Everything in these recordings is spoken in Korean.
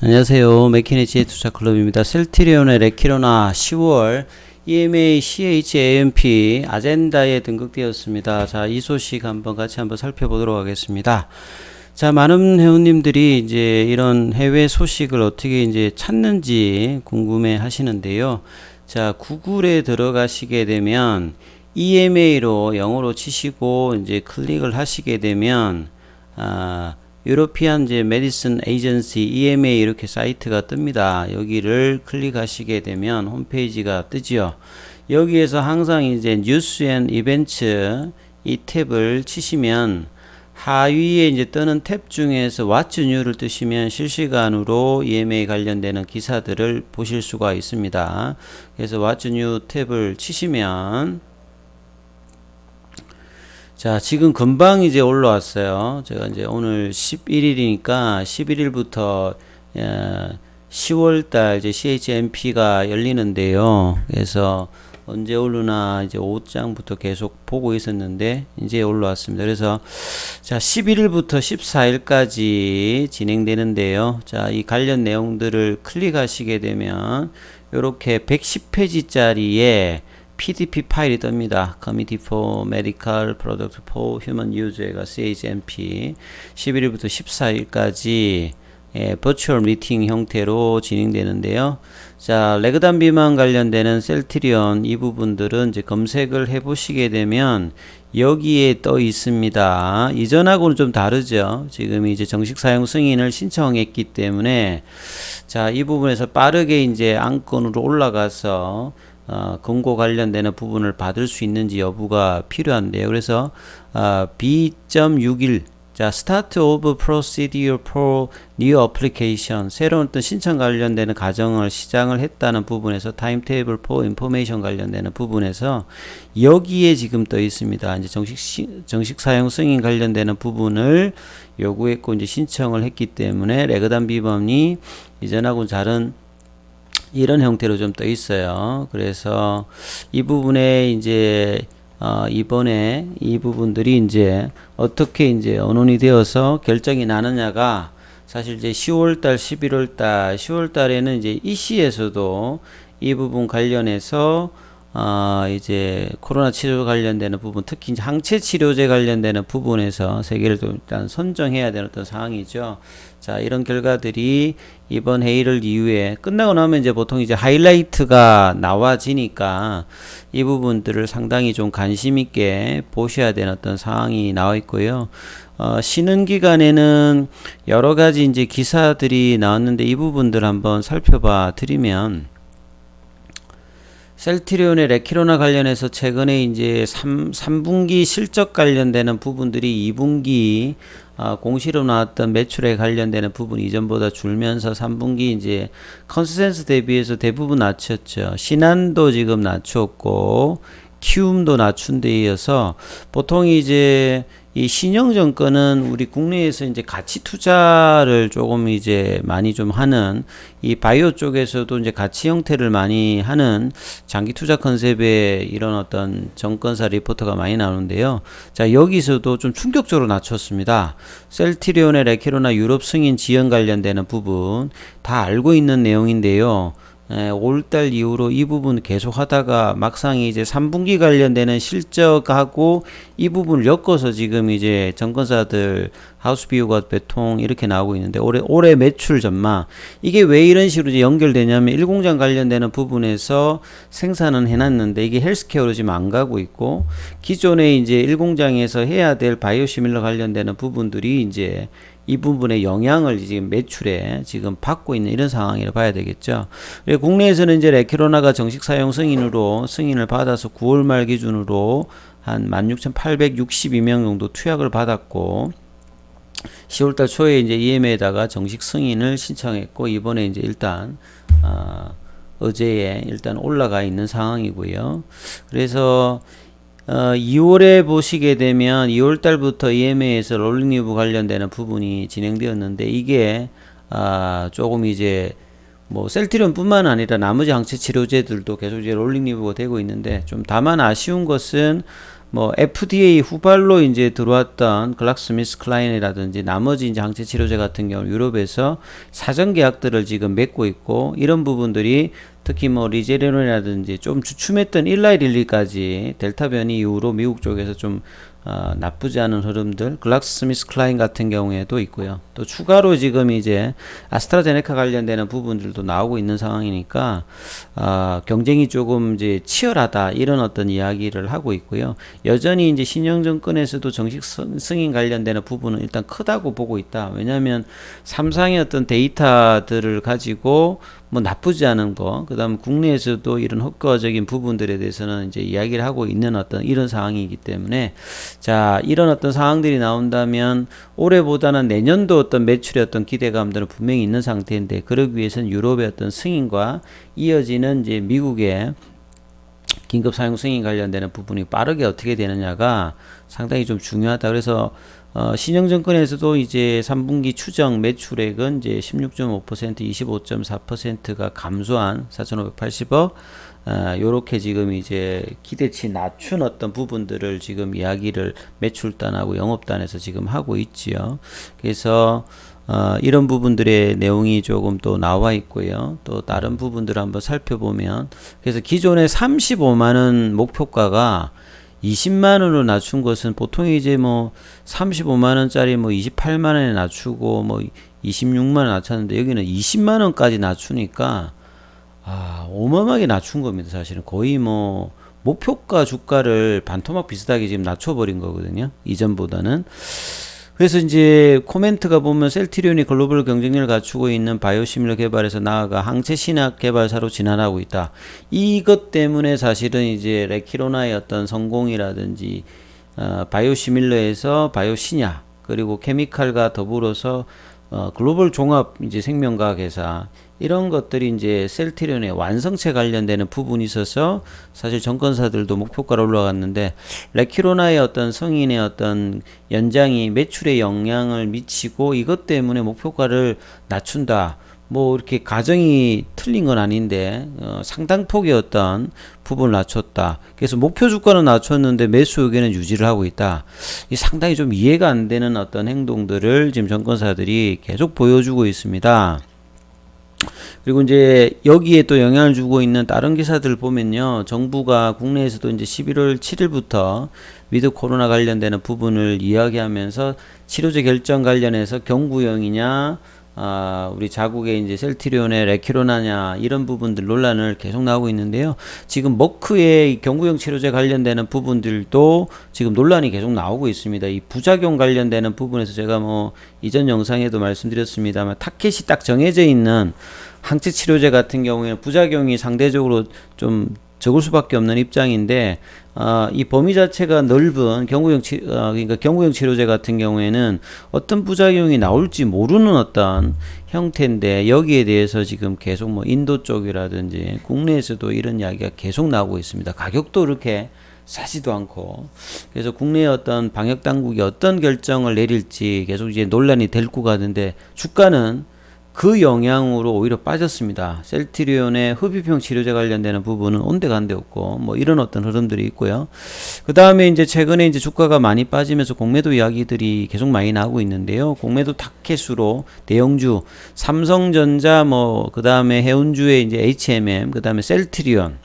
안녕하세요. 맥키니치의 투자클럽입니다. 셀트리온의 레키로나 10월 EMA CHAMP 아젠다에 등극되었습니다. 자, 이 소식 같이 한번 살펴보도록 하겠습니다. 자, 많은 회원님들이 이제 이런 해외 소식을 어떻게 이제 찾는지 궁금해 하시는데요. 자, 구글에 들어가시게 되면 EMA로 영어로 치시고 이제 클릭을 하시게 되면 유로피안 이제 메디슨 에이전시 EMA 이렇게 사이트가 뜹니다. 여기를 클릭하시게 되면 홈페이지가 뜨지요. 여기에서 항상 이제 뉴스 앤 이벤트 이 탭을 치시면 하위에 이제 뜨는 탭 중에서 What's New를 뜨시면 실시간으로 EMA 관련되는 기사들을 보실 수가 있습니다. 그래서 What's New 탭을 치시면 자, 지금 금방 이제 올라왔어요. 제가 이제 오늘 11일이니까 11일부터 10월달 이제 CHMP가 열리는데요. 그래서 언제 오르나 이제 5장부터 계속 보고 있었는데 이제 올라왔습니다. 그래서 자, 11일부터 14일까지 진행되는데요. 자, 이 관련 내용들을 클릭하시게 되면 이렇게 110페이지짜리의 PDP 파일이 뜹니다. Committee for Medical Product for Human Use가 CHMP 11일부터 14일까지 버추얼 미팅 형태로 진행되는데요. 자, 레그단 비만 관련되는 셀트리온 이 부분들은 이제 검색을 해 보시게 되면 여기에 떠 있습니다. 이전하고는 좀 다르죠. 지금 이제 정식 사용 승인을 신청했기 때문에 자, 이 부분에서 빠르게 이제 안건으로 올라가서 권고 관련되는 부분을 받을 수 있는지 여부가 필요한데요. 그래서 B.61 자, Start of Procedure for New Application 새로운 어떤 신청 관련되는 과정을 시작을 했다는 부분에서 Timetable for Information 관련되는 부분에서 여기에 지금 떠 있습니다. 이제 정식 사용 승인 관련되는 부분을 요구했고 이제 신청을 했기 때문에 레그단 비범이 이전하고 다른 이런 형태로 좀 떠 있어요. 그래서 이 부분에 이제 이번에 이 부분들이 이제 어떻게 이제 언론이 되어서 결정이 나느냐가 사실 이제 10월달, 11월달, 10월달에는 이제 EC에서도 이 부분 관련해서 이제 코로나 치료 관련되는 부분, 특히 이제 항체 치료제 관련되는 부분에서 세계를 좀 일단 선정해야 되는 어떤 상황이죠. 자, 이런 결과들이 이번 회의를 이후에 끝나고 나면 이제 보통 이제 하이라이트가 나와지니까 이 부분들을 상당히 좀 관심 있게 보셔야 되는 어떤 상황이 나와 있고요. 쉬는 기간에는 여러 가지 이제 기사들이 나왔는데 이 부분들 한번 살펴봐 드리면 셀트리온의 레키로나 관련해서 최근에 이제 3분기 실적 관련되는 부분들이 2분기 공시로 나왔던 매출에 관련되는 부분이 이전보다 줄면서 3분기 이제 컨센서스 대비해서 대부분 낮췄죠. 신한도 지금 낮췄고 키움도 낮춘 데 이어서 보통 이제 이 신영증권은 우리 국내에서 이제 가치 투자를 조금 이제 많이 좀 하는 이 바이오 쪽에서도 이제 가치 형태를 많이 하는 장기 투자 컨셉의 이런 어떤 정권사 리포터가 많이 나오는데요. 자, 여기서도 좀 충격적으로 낮췄습니다. 셀트리온의 레키로나 유럽 승인 지연 관련되는 부분 다 알고 있는 내용인데요. 5월달 이후로 이 부분 계속 하다가 막상 이제 3분기 관련되는 실적하고 이 부분을 엮어서 지금 이제 정권사들 하우스 비유가 배통 이렇게 나오고 있는데 올해 매출 전망 이게 왜 이런 식으로 이제 연결되냐면 1공장 관련되는 부분에서 생산은 해놨는데 이게 헬스케어로 지금 안 가고 있고 기존에 이제 1공장에서 해야 될 바이오시밀러 관련되는 부분들이 이제 이 부분의 영향을 지금 매출에 지금 받고 있는 이런 상황이라 봐야 되겠죠. 국내에서는 이제 레키로나가 정식 사용 승인을 받아서 9월 말 기준으로 한 16,862명 정도 투약을 받았고 10월달 초에 이제 EMA에다가 정식 승인을 신청했고 이번에 이제 일단 어제에 일단 올라가 있는 상황이고요. 그래서 2월에 보시게 되면 2월 달부터 EMA에서 롤링 리뷰 관련되는 부분이 진행되었는데 이게 조금 이제 뭐 셀트리온 뿐만 아니라 나머지 항체 치료제들도 계속 이제 롤링 리뷰가 되고 있는데 좀 다만 아쉬운 것은 뭐 FDA 후발로 이제 들어왔던 글락스미스클라인이라든지 나머지 이제 항체 치료제 같은 경우 유럽에서 사전 계약들을 지금 맺고 있고, 이런 부분들이 특히 뭐 리제리온이라든지 좀 주춤했던 일라이 릴리까지 델타 변이 이후로 미국 쪽에서 좀 나쁘지 않은 흐름들, 글락스미스클라인 같은 경우에도 있고요. 또 추가로 지금 이제 아스트라제네카 관련되는 부분들도 나오고 있는 상황이니까 경쟁이 조금 이제 치열하다, 이런 어떤 이야기를 하고 있고요. 여전히 이제 신영증권에서도 정식 승인 관련되는 부분은 일단 크다고 보고 있다. 왜냐하면 삼상의 어떤 데이터들을 가지고 뭐 나쁘지 않은 거, 그 다음 국내에서도 이런 효과적인 부분들에 대해서는 이제 이야기를 하고 있는 어떤 이런 상황이기 때문에, 자, 이런 어떤 상황들이 나온다면 올해보다는 내년도 어떤 매출의 어떤 기대감들은 분명히 있는 상태인데, 그러기 위해서는 유럽의 어떤 승인과 이어지는 이제 미국의 긴급 사용 승인 관련되는 부분이 빠르게 어떻게 되느냐가 상당히 좀 중요하다. 그래서 신영증권에서도 이제 3분기 추정 매출액은 이제 16.5%, 25.4%가 감소한 4,580억, 요렇게 지금 이제 기대치 낮춘 어떤 부분들을 지금 이야기를 매출단하고 영업단에서 지금 하고 있지요. 그래서 이런 부분들의 내용이 조금 또 나와 있고요. 또 다른 부분들을 한번 살펴보면, 그래서 기존의 35만원 목표가가 20만원으로 낮춘 것은, 보통 이제 뭐 35만원짜리 뭐 28만원에 낮추고 뭐 26만원 낮췄는데, 여기는 20만원까지 낮추니까 어마어마하게 낮춘 겁니다. 사실은 거의 뭐 목표가 주가를 반토막 비슷하게 지금 낮춰버린 거거든요, 이전보다는. 그래서 이제 코멘트가 보면 셀트리온이 글로벌 경쟁력을 갖추고 있는 바이오시밀러 개발에서 나아가 항체 신약 개발사로 진화하고 있다. 이것 때문에 사실은 이제 레키로나의 어떤 성공이라든지 바이오시밀러에서 바이오신약, 그리고 케미칼과 더불어서 글로벌 종합 이제 생명과학 회사, 이런 것들이 이제 셀트리온의 완성체 관련되는 부분이 있어서 사실 정권사들도 목표가로 올라갔는데, 레키로나의 어떤 성인의 어떤 연장이 매출에 영향을 미치고 이것 때문에 목표가를 낮춘다. 뭐 이렇게 가정이 틀린 건 아닌데 상당폭의 어떤 부분을 낮췄다. 그래서 목표 주가는 낮췄는데 매수 의견은 유지를 하고 있다. 이 상당히 좀 이해가 안 되는 어떤 행동들을 지금 정권사들이 계속 보여주고 있습니다. 그리고 이제 여기에 또 영향을 주고 있는 다른 기사들 보면요, 정부가 국내에서도 이제 11월 7일부터 위드 코로나 관련되는 부분을 이야기하면서 치료제 결정 관련해서 경구형이냐, 우리 자국의 이제 셀트리온의 레키로나냐, 이런 부분들 논란을 계속 나오고 있는데요. 지금 머크의 경구형 치료제 관련되는 부분들도 지금 논란이 계속 나오고 있습니다. 이 부작용 관련되는 부분에서 제가 뭐 이전 영상에도 말씀드렸습니다만, 타켓이 딱 정해져 있는 항체 치료제 같은 경우에는 부작용이 상대적으로 좀 적을 수밖에 없는 입장인데, 이 범위 자체가 넓은 그러니까 경구형 치료제 같은 경우에는 어떤 부작용이 나올지 모르는 어떤 형태인데, 여기에 대해서 지금 계속 뭐 인도 쪽이라든지 국내에서도 이런 이야기가 계속 나오고 있습니다. 가격도 그렇게 싸지도 않고. 그래서 국내의 어떤 방역 당국이 어떤 결정을 내릴지 계속 이제 논란이 될고 가는데, 주가는 그 영향으로 오히려 빠졌습니다. 셀트리온의 흡입형 치료제 관련되는 부분은 온데간데 없고, 뭐 이런 어떤 흐름들이 있고요. 그 다음에 이제 최근에 이제 주가가 많이 빠지면서 공매도 이야기들이 계속 많이 나오고 있는데요. 공매도 타켓으로 대형주, 삼성전자, 뭐 그 다음에 해운주의 이제 HMM, 그 다음에 셀트리온,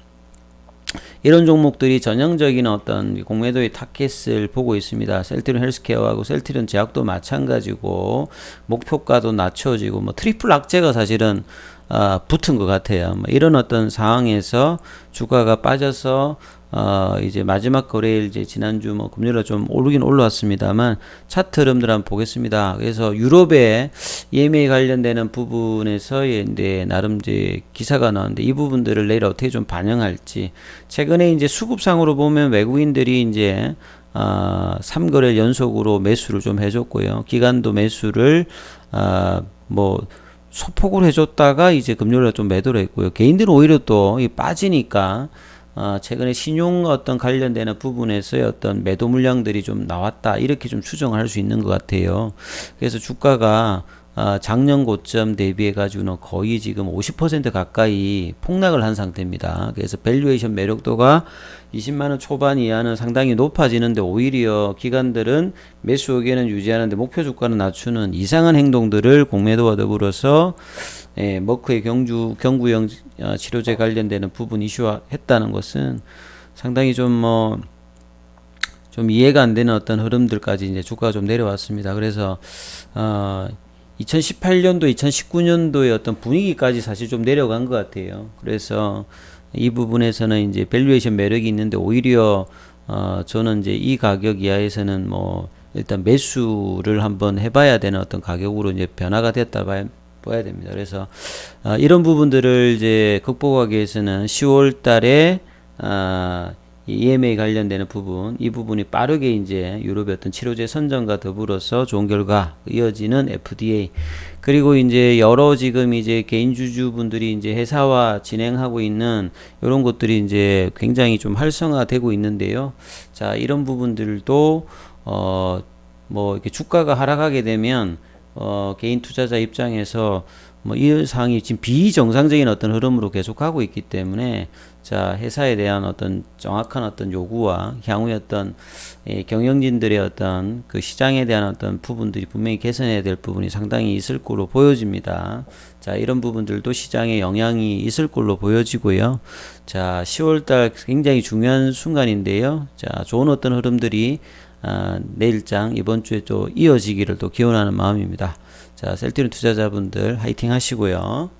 이런 종목들이 전형적인 어떤 공매도의 타켓을 보고 있습니다. 셀트리온 헬스케어하고 셀트리온 제약도 마찬가지고, 목표가도 낮춰지고, 뭐 트리플 악재가 사실은 붙은 것 같아요. 뭐 이런 어떤 상황에서 주가가 빠져서 이제 마지막 거래일 이제 지난주 뭐 금요일에 좀 오르긴 올라왔습니다만, 차트 흐름들 한번 보겠습니다. 그래서 유럽의 EMA 관련되는 부분에서 이제 나름 이제 기사가 나왔는데, 이 부분들을 내일 어떻게 좀 반영할지. 최근에 이제 수급상으로 보면 외국인들이 이제 3거래일 연속으로 매수를 좀 해줬고요. 기관도 매수를 뭐 소폭으로 해줬다가 이제 금요일에 좀 매도를 했고요. 개인들은 오히려 또 빠지니까 최근에 신용 어떤 관련되는 부분에서의 어떤 매도 물량들이 좀 나왔다, 이렇게 좀 추정을 할 수 있는 것 같아요. 그래서 주가가 작년 고점 대비해 가지고는 거의 지금 50% 가까이 폭락을 한 상태입니다. 그래서 밸류에이션 매력도가 20만원 초반 이하는 상당히 높아지는데 오히려 기관들은 매수 의견은 유지하는데 목표 주가는 낮추는 이상한 행동들을 공매도와 더불어서 머크의 경구형 치료제 관련되는 부분 이슈화했다는 것은 상당히 좀 이해가 안 되는 어떤 흐름들까지 이제 주가가 좀 내려왔습니다. 그래서 2018년도, 2019년도의 어떤 분위기까지 사실 좀 내려간 것 같아요. 그래서 이 부분에서는 이제 밸류에이션 매력이 있는데 오히려 저는 이제 이 가격 이하에서는 일단 매수를 한번 해봐야 되는 어떤 가격으로 이제 변화가 됐다 봐야 됩니다. 그래서 이런 부분들을 이제 극복하기 위해서는 10월 달에 EMA 관련되는 부분, 이 부분이 빠르게 이제 유럽의 어떤 치료제 선정과 더불어서 좋은 결과 이어지는 FDA, 그리고 이제 여러 지금 이제 개인 주주분들이 이제 회사와 진행하고 있는 이런 것들이 이제 굉장히 좀 활성화되고 있는데요. 자, 이런 부분들도 이렇게 주가가 하락하게 되면 개인 투자자 입장에서 이 상황이 지금 비정상적인 어떤 흐름으로 계속하고 있기 때문에 자, 회사에 대한 어떤 정확한 어떤 요구와 향후의 어떤 경영진들의 어떤 그 시장에 대한 어떤 부분들이 분명히 개선해야 될 부분이 상당히 있을 걸로 보여집니다. 자, 이런 부분들도 시장에 영향이 있을 걸로 보여지고요. 자, 10월달 굉장히 중요한 순간인데요. 자, 좋은 어떤 흐름들이 내일장 이번 주에 또 이어지기를 또 기원하는 마음입니다. 자, 셀트리온 투자자분들 화이팅 하시고요.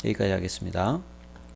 여기까지 하겠습니다.